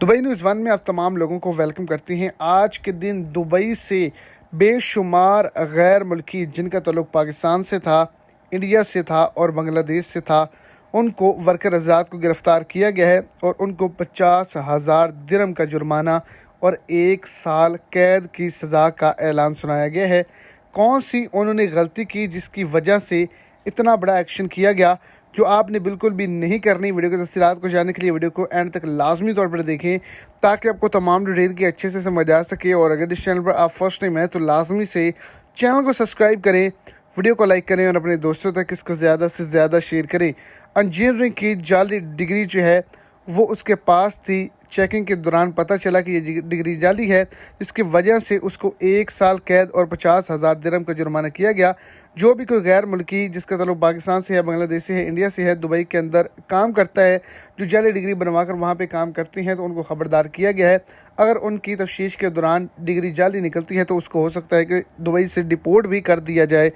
Dubai news one में आप तमाम लोगों को वेलकम करती हैं। आज के दिन दुबई से बेशुमार गैर मुल्की जिनका ताल्लुक पाकिस्तान से था, इंडिया से था और बांग्लादेश से था, उनको वर्कर आज़ाद को गिरफ़्तार किया गया है और उनको 50,000 दिरहम का जुर्माना और 1 साल कैद की सज़ा का ऐलान सुनाया गया है। कौन सी उन्होंने गलती की जिसकी वजह से इतना बड़ा एक्शन किया गया, जो आपने बिल्कुल भी नहीं करनी। वीडियो की तफसीलात को जानने के लिए वीडियो को एंड तक लाजमी तौर पर देखें ताकि आपको तमाम डिटेल की अच्छे से समझ आ सके। और अगर इस चैनल पर आप फर्स्ट टाइम हैं तो लाजमी से चैनल को सब्सक्राइब करें, वीडियो को लाइक करें और अपने दोस्तों तक इसको ज़्यादा से ज़्यादा शेयर करें। इंजीनियरिंग की जाली डिग्री जो है वो उसके पास थी। चेकिंग के दौरान पता चला कि ये डिग्री जाली है, जिसकी वजह से उसको 1 साल कैद और 50,000 दिरहम का जुर्माना किया गया। जो भी कोई गैर मुल्की जिसका ताल्लुक पाकिस्तान से है, बांग्लादेश से है, इंडिया से है, दुबई के अंदर काम करता है, जो जाली डिग्री बनवाकर वहाँ पे काम करते हैं, तो उनको ख़बरदार किया गया है। अगर उनकी तफ्तीश के दौरान डिग्री जाली निकलती है तो उसको हो सकता है कि दुबई से डिपोर्ट भी कर दिया जाए।